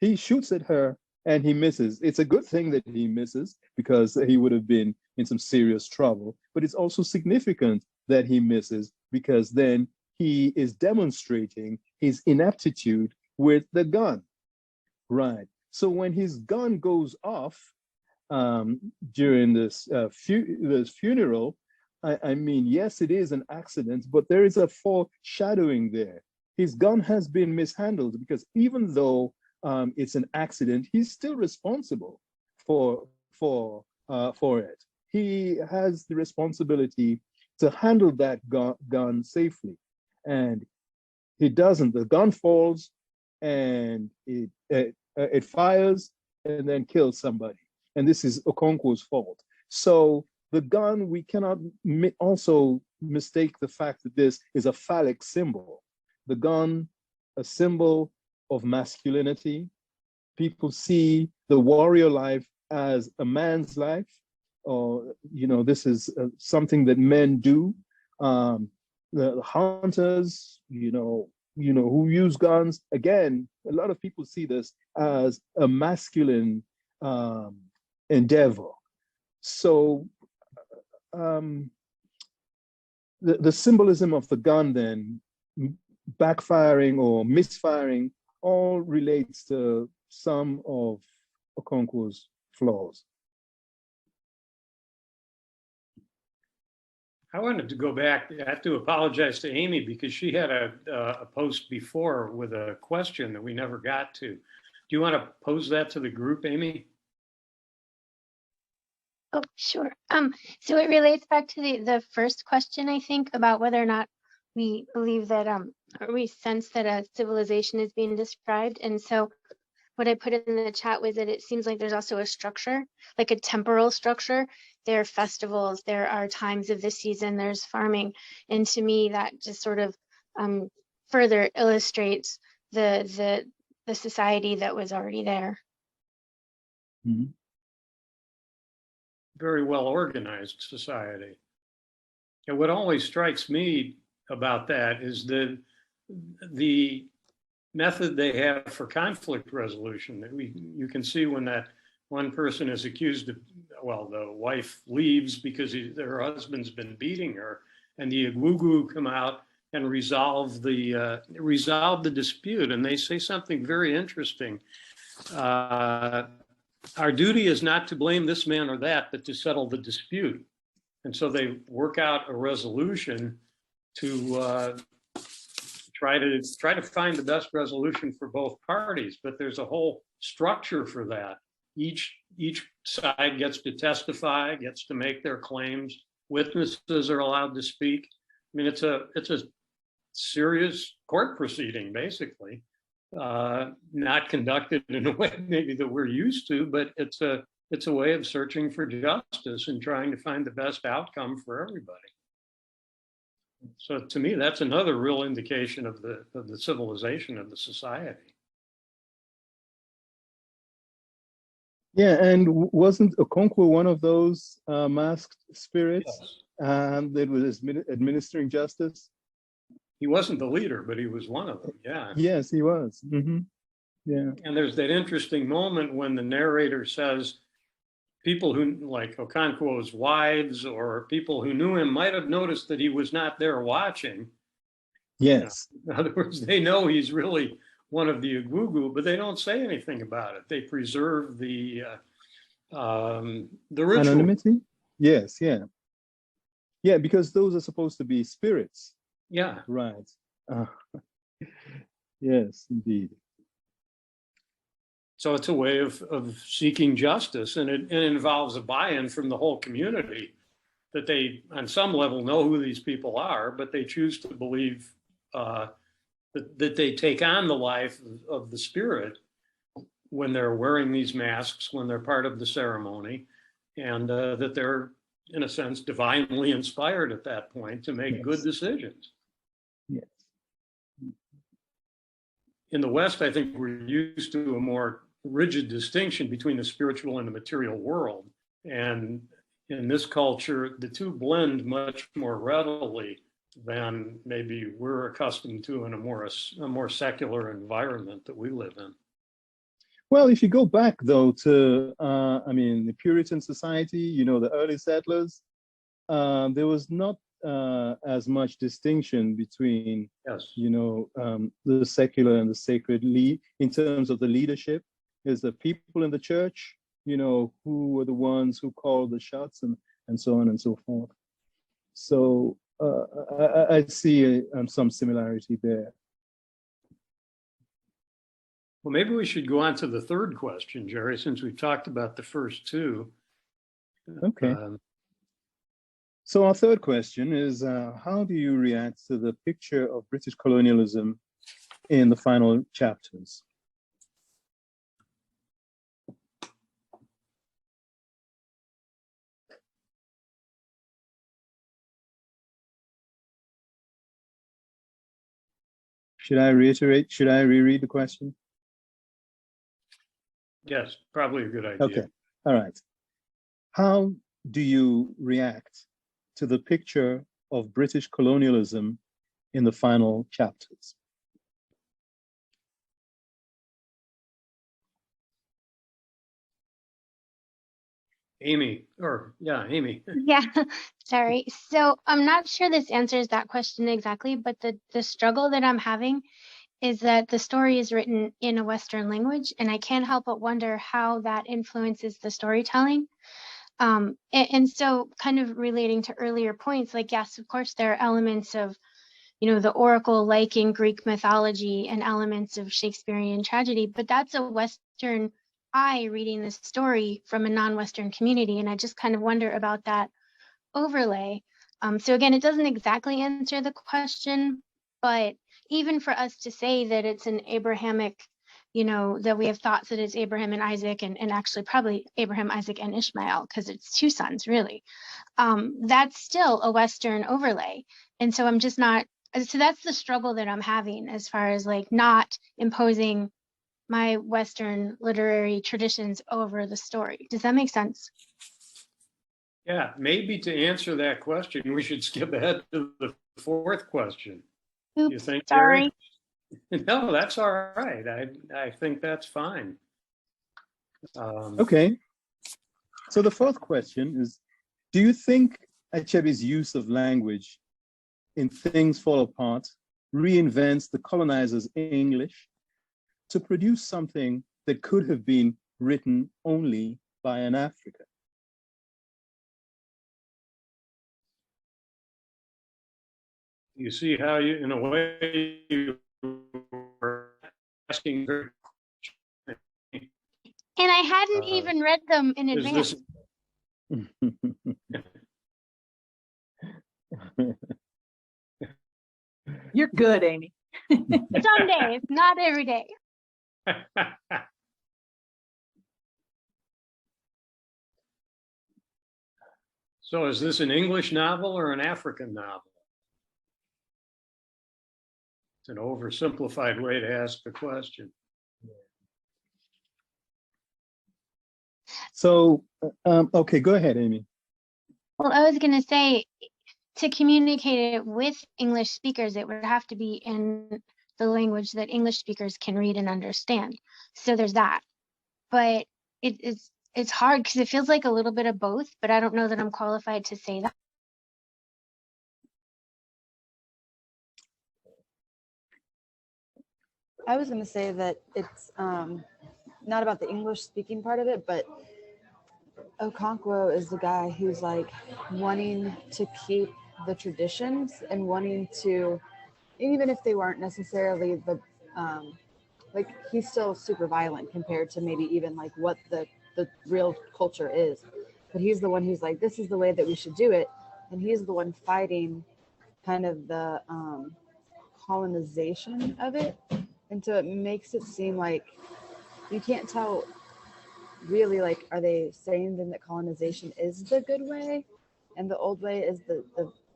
He shoots at her and he misses. It's a good thing that he misses because he would have been in some serious trouble. But it's also significant that he misses because then he is demonstrating his ineptitude with the gun, right? So when his gun goes off during this funeral, I mean, yes, it is an accident, but there is a foreshadowing there. His gun has been mishandled because even though it's an accident, he's still responsible for it. He has the responsibility to handle that gun safely, and he doesn't. The gun falls, and it fires and then kills somebody, and this is Okonkwo's fault. So the gun, we cannot also mistake the fact that this is a phallic symbol. The gun, a symbol of masculinity. People see the warrior life as a man's life, or this is something that men do. The hunters, who use guns. Again, a lot of people see this as a masculine endeavor. So the symbolism of the gun then backfiring or misfiring all relates to some of Okonkwo's flaws. I wanted to go back. I have to apologize to Amy because she had a post before with a question that we never got to. Do you want to pose that to the group, Amy? Oh, sure. So it relates back to the first question, I think, about whether or not we believe that or we sense that a civilization is being described. And so what I put in the chat was that it seems like there's also a structure, like a temporal structure. There are festivals, there are times of the season, there's farming. And to me, that just sort of further illustrates the society that was already there. Mhm. Very well organized society. And what always strikes me about that is the method they have for conflict resolution. That you can see when that one person is accused of, well, the wife leaves because her husband's been beating her, and the Igbo come out and resolve the dispute. And they say something very interesting. Our duty is not to blame this man or that, but to settle the dispute. And so they work out a resolution to try to find the best resolution for both parties. But there's a whole structure for that. Each side gets to testify, gets to make their claims. Witnesses are allowed to speak. I mean, it's a serious court proceeding, basically. Not conducted in a way maybe that we're used to, but it's a way of searching for justice and trying to find the best outcome for everybody. So to me, that's another real indication of the civilization of the society. Yeah, and wasn't Okonkwo one of those masked spirits that was administering justice? He wasn't the leader, but he was one of them. Yeah. Yes, he was. Mm-hmm. Yeah. And there's that interesting moment when the narrator says, people who, like Okonkwo's wives or people who knew him might have noticed that he was not there watching. Yes. You know, in other words, they know he's really one of the Igbo, but they don't say anything about it. They preserve the ritual. Anonymity? Yes, yeah. Yeah, because those are supposed to be spirits. Yeah. Right. Yes, indeed. So it's a way of seeking justice, and it involves a buy-in from the whole community that they, on some level, know who these people are, but they choose to believe that they take on the life of the spirit when they're wearing these masks, when they're part of the ceremony, and that they're, in a sense, divinely inspired at that point to make good decisions. Yes. In the West, I think we're used to a more rigid distinction between the spiritual and the material world. And in this culture, the two blend much more readily than maybe we're accustomed to in a more secular environment that we live in. Well, if you go back though to, the Puritan society, the early settlers, there was not as much distinction between, the secular and the sacred in terms of the leadership. Is the people in the church, who were the ones who called the shots and so on and so forth. So I see some similarity there. Well, maybe we should go on to the third question, Jerry, since we've talked about the first two. Okay. So our third question is, how do you react to the picture of British colonialism in the final chapters? Should I reread the question? Yes, probably a good idea. Okay, all right. How do you react to the picture of British colonialism in the final chapters? Amy. Yeah, sorry. So I'm not sure this answers that question exactly, but the struggle that I'm having is that the story is written in a Western language, and I can't help but wonder how that influences the storytelling. And so kind of relating to earlier points, like, yes, of course, there are elements of, the oracle like in Greek mythology and elements of Shakespearean tragedy, but that's a Western eye reading the story from a non-Western community. And I just kind of wonder about that overlay. So again, it doesn't exactly answer the question, But even for us to say that it's an Abrahamic, that we have thoughts that it's Abraham and Isaac, and actually probably Abraham, Isaac, and Ishmael, because it's two sons, really. That's still a Western overlay. And so I'm just not, so that's the struggle that I'm having as far as like not imposing my Western literary traditions over the story. Does that make sense? Yeah, maybe to answer that question, we should skip ahead to the fourth question. Oops, You think, sorry. Jerry? No, that's all right. I think that's fine. Okay. So the fourth question is, do you think Achebe's use of language in Things Fall Apart reinvents the colonizer's English to produce something that could have been written only by an African? You see how you, in a way, you were asking her. And I hadn't even read them in advance. You're good, Amy. Some days, not every day. So is this an English novel or an African novel? It's an oversimplified way to ask the question. So, okay, go ahead, Amy. Well, I was going to say, to communicate it with English speakers, it would have to be in the language that English speakers can read and understand. So there's that. But it's hard because it feels like a little bit of both, but I don't know that I'm qualified to say that. I was going to say that it's not about the English speaking part of it, but Okonkwo is the guy who's like wanting to keep the traditions and wanting to, even if they weren't necessarily the, like he's still super violent compared to maybe even like what the real culture is. But he's the one who's like, this is the way that we should do it. And he's the one fighting kind of the colonization of it. And so it makes it seem like you can't tell really, like, are they saying then that colonization is the good way and the old way is the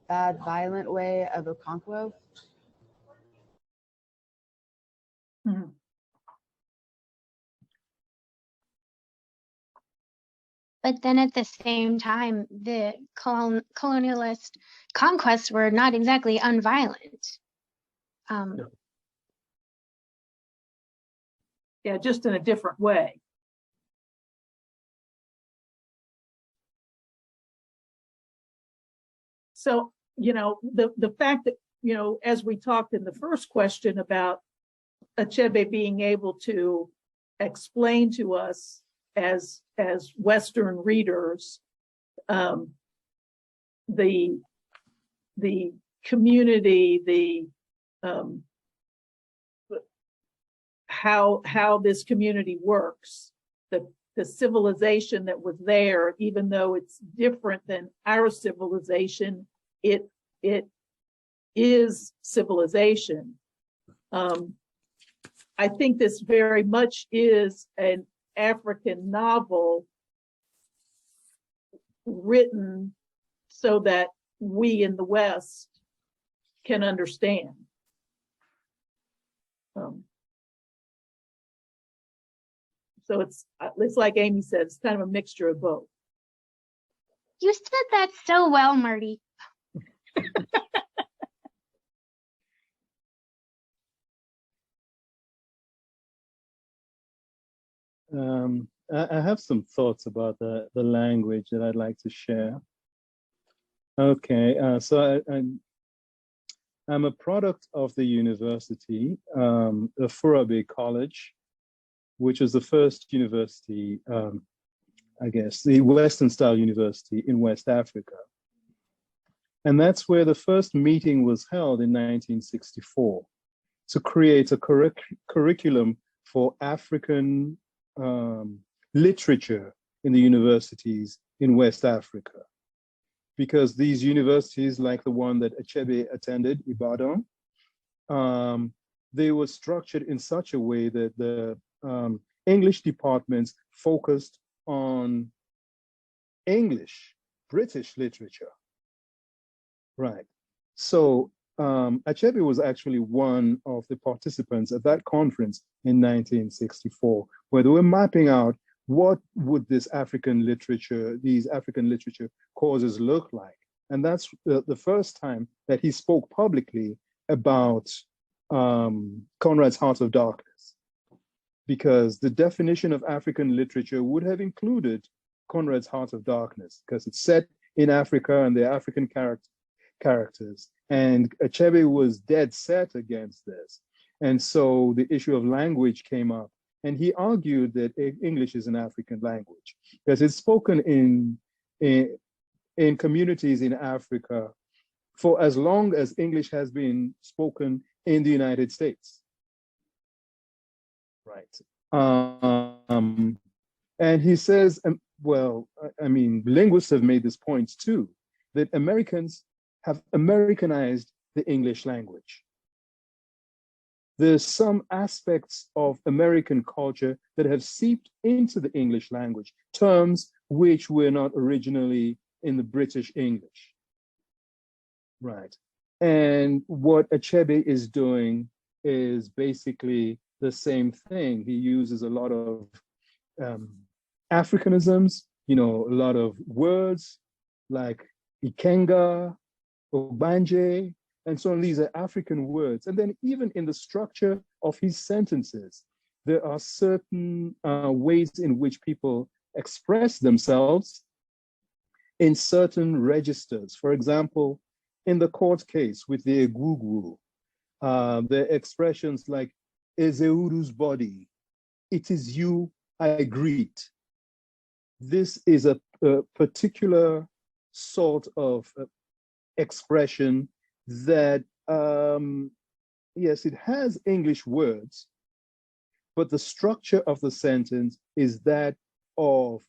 bad, violent way of Okonkwo? Mm-hmm. But then at the same time, the colonialist conquests were not exactly unviolent. No. Yeah, just in a different way. So, the fact that, as we talked in the first question about Achebe being able to explain to us as Western readers, the community, how this community works, the civilization that was there, even though it's different than our civilization, it is civilization. I think this very much is an African novel written so that we in the West can understand. So it's like Amy said, it's kind of a mixture of both. You said that so well, Marty. I have some thoughts about the language that I'd like to share. Okay, so I'm a product of the university, the Furabe College, which was the first university, I guess, the Western style university in West Africa. And that's where the first meeting was held in 1964 to create a curriculum for African literature in the universities in West Africa. Because these universities, like the one that Achebe attended, Ibadan, they were structured in such a way that the English departments focused on English, British literature. Right. So Achebe was actually one of the participants at that conference in 1964, where they were mapping out what would this African literature, these African literature causes look like. And that's the first time that he spoke publicly about Conrad's Heart of Darkness, because the definition of African literature would have included Conrad's Heart of Darkness, because it's set in Africa and the African characters. And Achebe was dead set against this. And so the issue of language came up. And he argued that English is an African language, because it's spoken in communities in Africa for as long as English has been spoken in the United States. Right. And he says, well, I mean, linguists have made this point too, that Americans have Americanized the English language. There's some aspects of American culture that have seeped into the English language, terms which were not originally in the British English. Right. And what Achebe is doing is basically the same thing. He uses a lot of Africanisms, a lot of words like Ikenga, Ogbanje, and so on. These are African words. And then even in the structure of his sentences, there are certain ways in which people express themselves in certain registers. For example, in the court case with the Egwugwu, the expressions like Ezeuru's body, it is you I greet. This is a particular sort of expression that, yes, it has English words, but the structure of the sentence is that of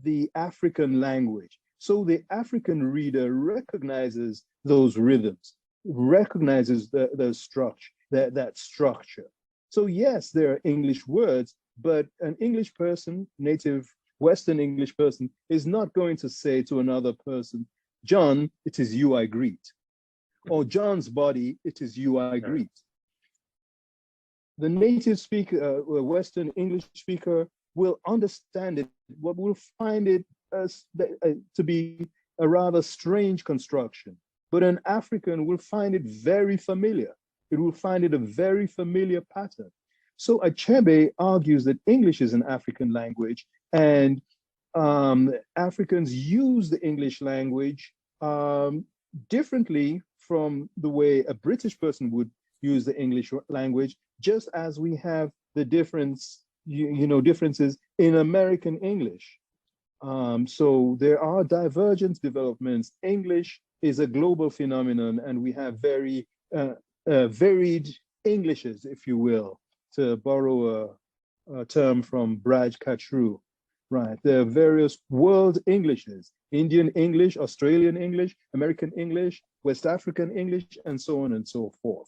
the African language. So the African reader recognizes those rhythms, recognizes the structure, that structure. So yes, there are English words, but an English person, native Western English person, is not going to say to another person, John, it is you I greet. Or John's body, it is you I greet. The native speaker, Western English speaker, will understand it, but will find it to be a rather strange construction. But an African will find it very familiar. It will find it a very familiar pattern. So Achebe argues that English is an African language, and Africans use the English language differently from the way a British person would use the English language, just as we have the differences in American English. So there are divergent developments. English is a global phenomenon, and we have very varied Englishes, if you will, to borrow a term from Braj Kachru. Right, there are various world Englishes: Indian English, Australian English, American English, West African English, and so on and so forth.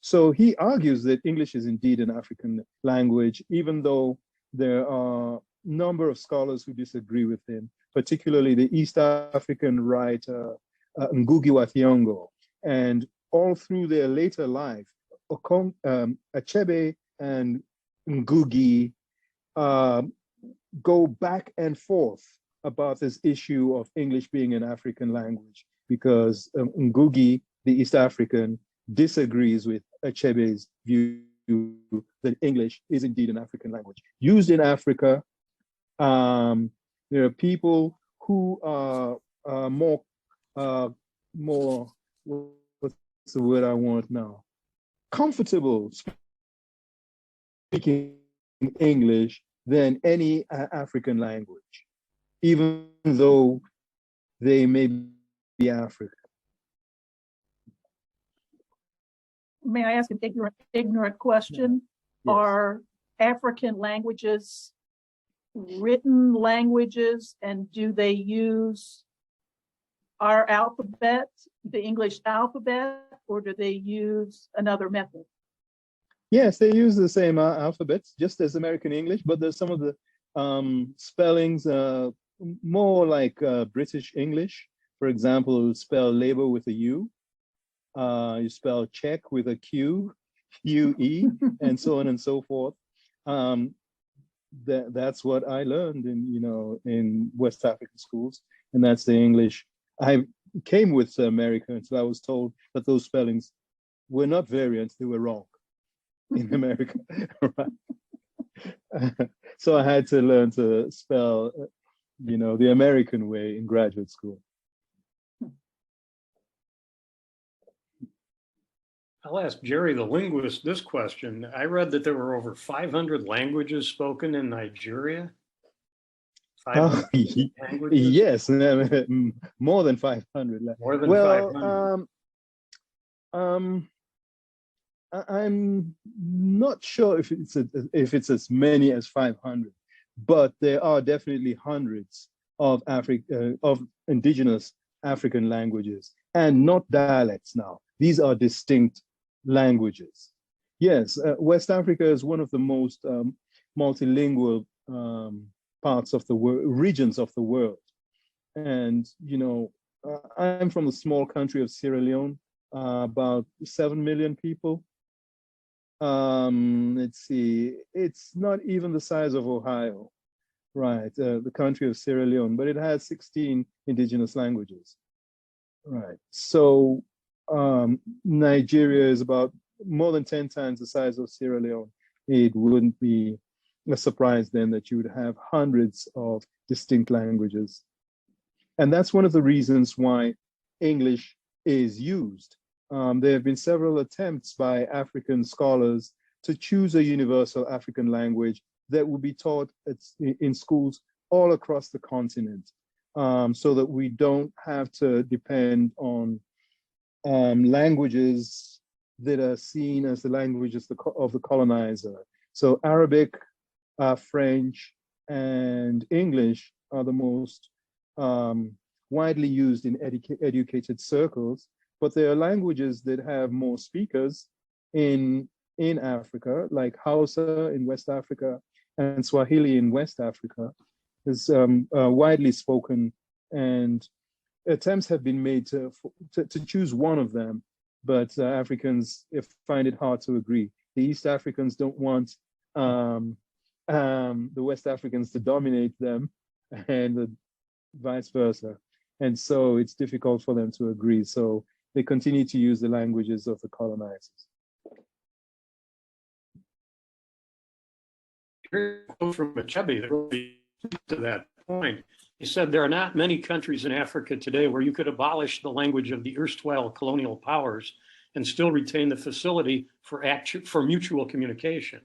So he argues that English is indeed an African language, even though there are a number of scholars who disagree with him, particularly the East African writer Ngugi wa Thiong'o. And all through their later life, Achebe and Ngugi go back and forth about this issue of English being an African language, because Ngugi, the East African, disagrees with Achebe's view that English is indeed an African language used in Africa. There are people who are more, what's the word I want now? Comfortable speaking English than any African language, even though they may be African. May I ask an ignorant question? Yes. Are African languages written languages, and do they use our alphabet, the English alphabet, or do they use another method? Yes, they use the same alphabets, just as American English, but there's some of the spellings more like British English. For example, you spell labor with a U. You spell check with a Q, UE, and so on and so forth. That's what I learned in West African schools, and that's the English. I came with America, and so I was told that those spellings were not variants; they were wrong in America. So I had to learn to spell, the American way in graduate school. I'll ask Jerry, the linguist, this question. I read that there were over 500 languages spoken in Nigeria. 500 languages? Yes, more than 500. More than 500. I'm not sure if it's as many as 500, but there are definitely hundreds of indigenous African languages, and not dialects now. These are distinct languages. Yes, West Africa is one of the most multilingual parts of the world, regions of the world. And, I'm from the small country of Sierra Leone, about 7 million people. Let's see, it's not even the size of Ohio, right? The country of Sierra Leone, but it has 16 indigenous languages, right? So Nigeria is about more than 10 times the size of Sierra Leone. It wouldn't be a surprise then that you would have hundreds of distinct languages. And that's one of the reasons why English is used. There have been several attempts by African scholars to choose a universal African language that will be taught in schools all across the continent, so that we don't have to depend on languages that are seen as the languages of the colonizer. So Arabic, French, and English are the most widely used in educated circles. But there are languages that have more speakers in Africa, like Hausa in West Africa and Swahili in West Africa, is widely spoken, and attempts have been made to choose one of them, but Africans find it hard to agree. The East Africans don't want the West Africans to dominate them, and vice versa. And so it's difficult for them to agree. So they continue to use the languages of the colonizers. From Achebe that really to that point. He said there are not many countries in Africa today where you could abolish the language of the erstwhile colonial powers and still retain the facility for mutual communication.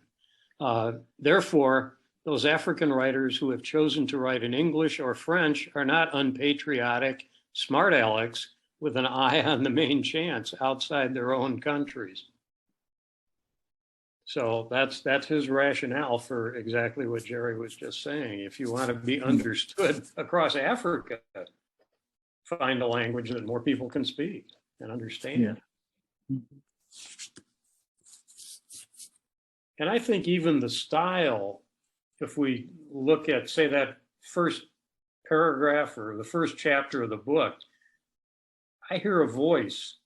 Therefore, those African writers who have chosen to write in English or French are not unpatriotic, smart alecks with an eye on the main chance outside their own countries. So that's his rationale for exactly what Jerry was just saying. If you want to be understood across Africa, find a language that more people can speak and understand. Yeah. And I think even the style, if we look at, say, that first paragraph or the first chapter of the book, I hear a voice,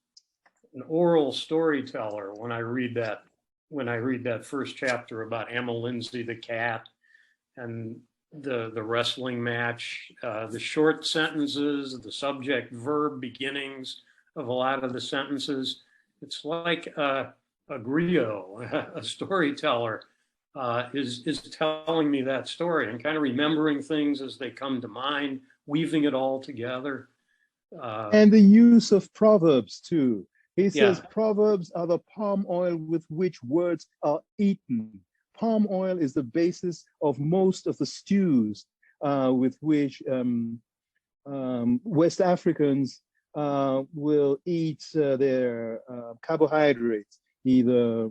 an oral storyteller when I read that first chapter about Emma Lindsay the cat and the wrestling match, the short sentences, the subject verb beginnings of a lot of the sentences. It's like a griot, a storyteller, is telling me that story and kind of remembering things as they come to mind, weaving it all together. And the use of proverbs too. He says proverbs are the palm oil with which words are eaten. Palm oil is the basis of most of the stews with which West Africans will eat their carbohydrates, either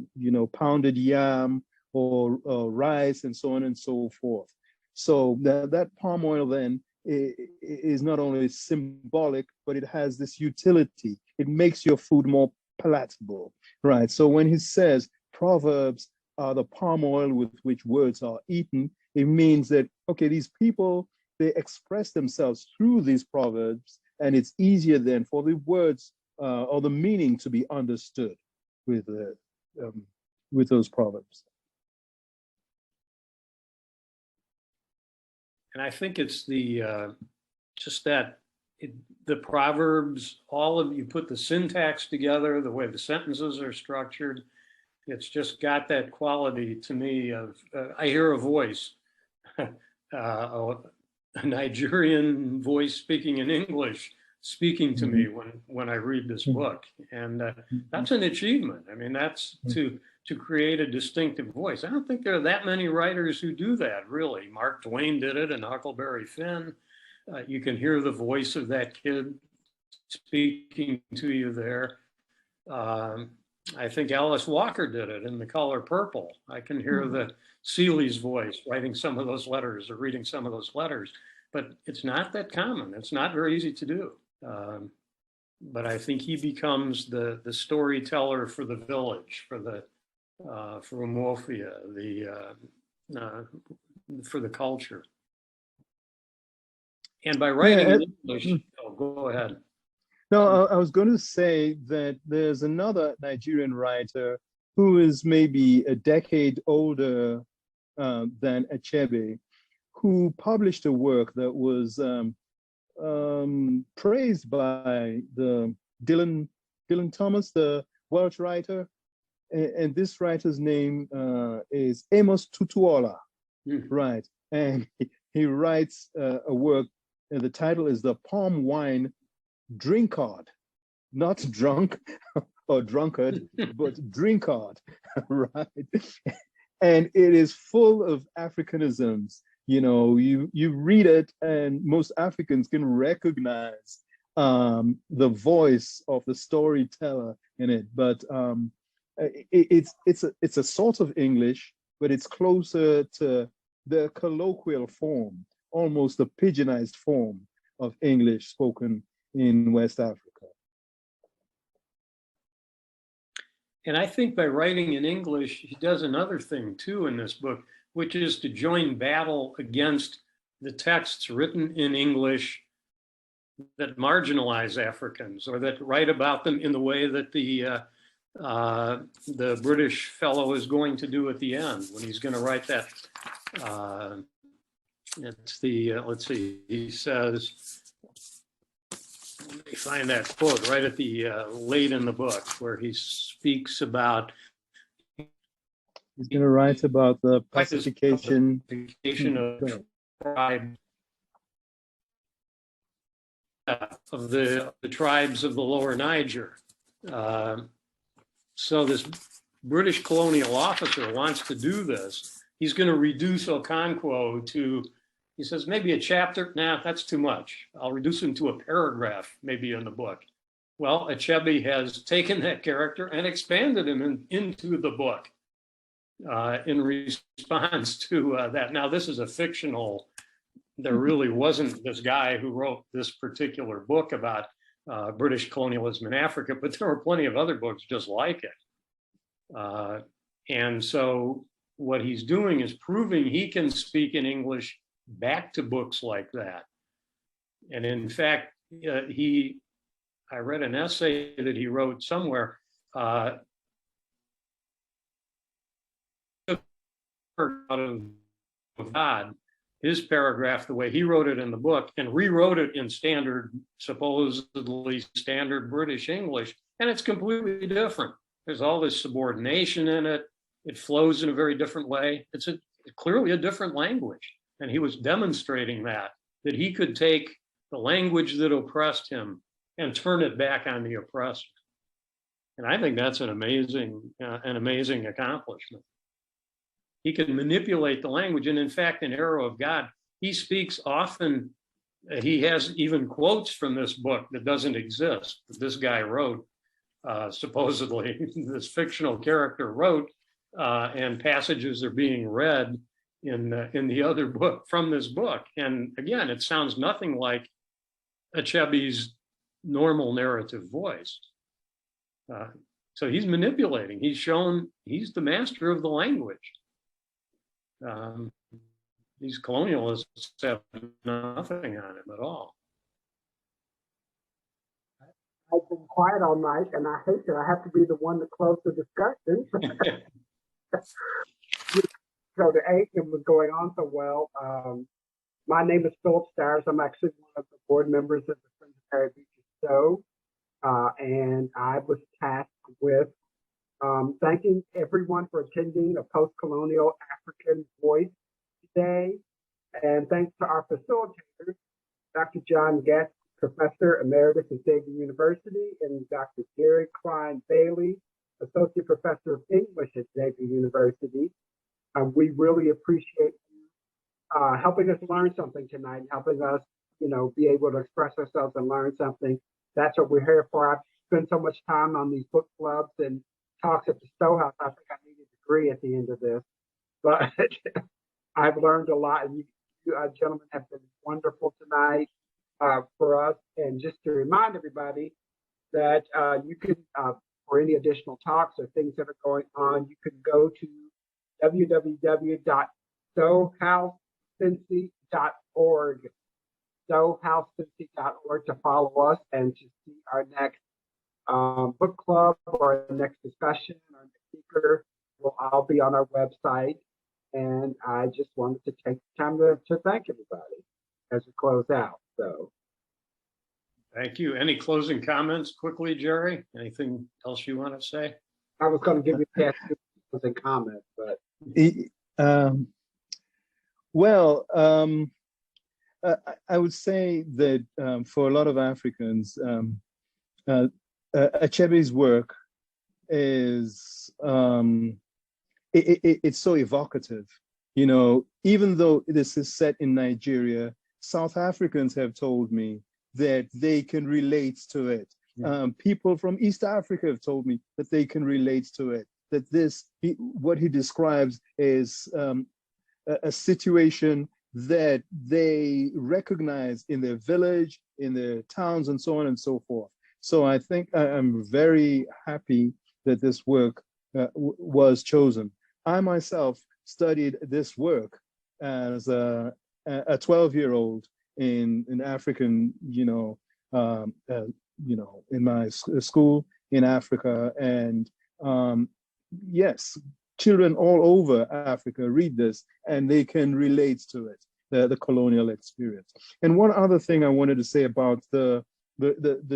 pounded yam or rice and so on and so forth. So that palm oil then is not only symbolic, but it has this utility. It makes your food more palatable, right? So when he says proverbs are the palm oil with which words are eaten, it means that, okay, these people, they express themselves through these proverbs, and it's easier then for the words or the meaning to be understood with those proverbs. And I think it's the just that the proverbs, all of you put the syntax together, the way the sentences are structured. It's just got that quality to me of I hear a voice, a Nigerian voice speaking in English, speaking to me when I read this book, and that's an achievement. I mean, that's to create a distinctive voice. I don't think there are that many writers who do that, really. Mark Twain did it in Huckleberry Finn. You can hear the voice of that kid speaking to you there. I think Alice Walker did it in The Color Purple. I can hear the Seeley's voice writing some of those letters or reading some of those letters, but it's not that common. It's not very easy to do. But I think he becomes the storyteller for the village, for Umofia, for the culture. And by writing in English, go ahead. No, I was going to say that there's another Nigerian writer who is maybe a decade older than Achebe, who published a work that was praised by the Dylan Thomas, the Welsh writer. And this writer's name is Amos Tutuola, right? And he writes a work, and the title is The Palm Wine Drinkard, not drunk or drunkard, but drinkard, right? And it is full of Africanisms. You know, you read it, and most Africans can recognize the voice of the storyteller in it. But it's a sort of English, but it's closer to the colloquial form, almost the pidginized form of English spoken in West Africa. And I think by writing in English, he does another thing too in this book, which is to join battle against the texts written in English that marginalize Africans or that write about them in the way that the British fellow is going to do at the end when he's going to write that. It's the, let's see, he says, let me find that quote right at the late in the book where he speaks about. He's going to write about the pacification of tribe of the tribes of the lower Niger. So this British colonial officer wants to do this. He's going to reduce Okonkwo to, he says, maybe a chapter. Nah, that's too much. I'll reduce him to a paragraph, maybe in the book. Well, Achebe has taken that character and expanded him into the book in response to that. Now, this is a fictional, there really wasn't this guy who wrote this particular book about British colonialism in Africa, but there were plenty of other books just like it. And so what he's doing is proving he can speak in English back to books like that. And in fact, I read an essay that he wrote somewhere, out of God, his paragraph, the way he wrote it in the book, and rewrote it in standard, supposedly standard British English, and it's completely different. There's all this subordination in it. It flows in a very different way. It's clearly a different language. And he was demonstrating that he could take the language that oppressed him and turn it back on the oppressor. And I think that's an amazing accomplishment. He can manipulate the language. And in fact, in Arrow of God, he speaks often, he has even quotes from this book that doesn't exist, that this guy wrote, supposedly, this fictional character wrote, and passages are being read in the other book from this book. And again, it sounds nothing like Achebe's normal narrative voice. So he's manipulating. He's shown he's the master of the language. These colonialists have nothing on him at all. I've been quiet all night, and I hate that I have to be the one to close the discussion. So the AIM was going on so well. My name is Philip Stars. I'm actually one of the board members of the Friends of Harriet Beecher Stowe, and I was tasked with thanking everyone for attending a post-colonial African voice today. And thanks to our facilitators, Dr. John Getz, Professor Emeritus at Xavier University, and Dr. Gary Cline-Bailey, Associate Professor of English at Xavier University. We really appreciate you helping us learn something tonight, helping us, be able to express ourselves and learn something. That's what we're here for. I've spent so much time on these book clubs and talks at the Stowe House. I think I need a degree at the end of this, but I've learned a lot, and you gentlemen have been wonderful tonight for us. And just to remind everybody that you can, for any additional talks or things that are going on, you can go to www.stowehousecincy.org, stowehousecincy.org to follow us and to see our next book club or our next discussion, our next speaker will all be on our website. And I just wanted to take the time to thank everybody as we close out. So, thank you. Any closing comments quickly, Jerry? Anything else you want to say? I was going to give you a chance to closing comments, but I would say that for a lot of Africans, Achebe's work is it's so evocative. Even though this is set in Nigeria, South Africans have told me that they can relate to it. People from East Africa have told me that they can relate to it. That what he describes is a situation that they recognize in their village, in their towns, and so on and so forth. So I think I'm very happy that this work was chosen. I myself studied this work as a 12-year-old in African, in my school in Africa, and yes, children all over Africa read this and they can relate to it, the colonial experience. And one other thing I wanted to say about the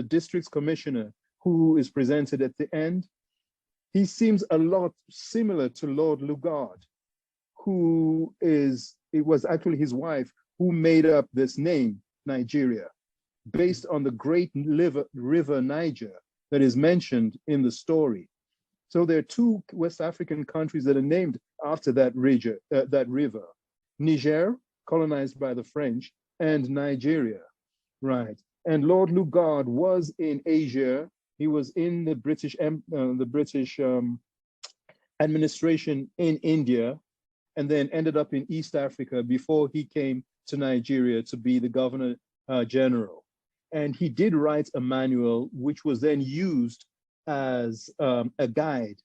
district's commissioner who is presented at the end, he seems a lot similar to Lord Lugard, it was actually his wife who made up this name, Nigeria, based on the great river Niger that is mentioned in the story. So there are two West African countries that are named after that river, Niger, colonized by the French, and Nigeria, right? And Lord Lugard was in Asia. He was in the British administration in India, and then ended up in East Africa before he came to Nigeria to be the Governor General. And he did write a manual, which was then used as a guide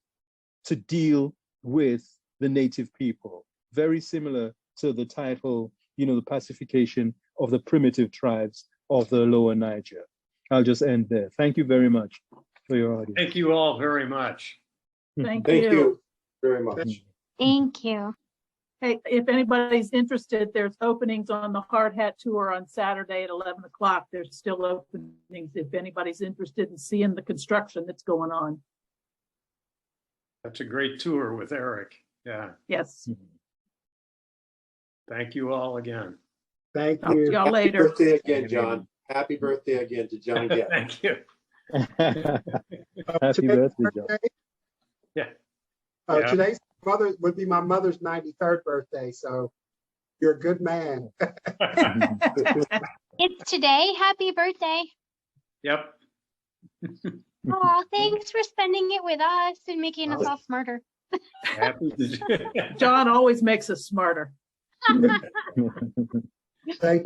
to deal with the native people, very similar to the title, the pacification of the primitive tribes of the Lower Niger. I'll just end there. Thank you very much for your audience. Thank you all very much. Thank Thank you. you very much. Thank you. Hey, if anybody's interested, there's openings on the Hard Hat Tour on Saturday at 11 o'clock. There's still openings if anybody's interested in seeing the construction that's going on. That's a great tour with Eric. Yeah. Yes. Thank you all again. thank Talk to you. y'all Happy later. birthday again, John. Happy birthday again to John Getz. Thank you. Happy Today's birthday, John. birthday, Yeah. Yeah. Today's would be my mother's 93rd birthday, so you're a good man. It's today. Happy birthday. Yep. Oh, thanks for spending it with us and making us all smarter. Happy John always makes us smarter. Thank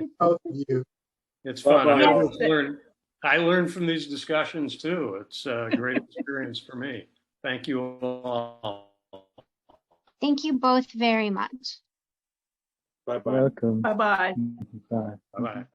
you, both of you. It's fun. Bye-bye. I learn from these discussions too. It's a great experience for me. Thank you all. Thank you both very much. Bye-bye. Welcome. Bye-bye. Bye. Bye-bye.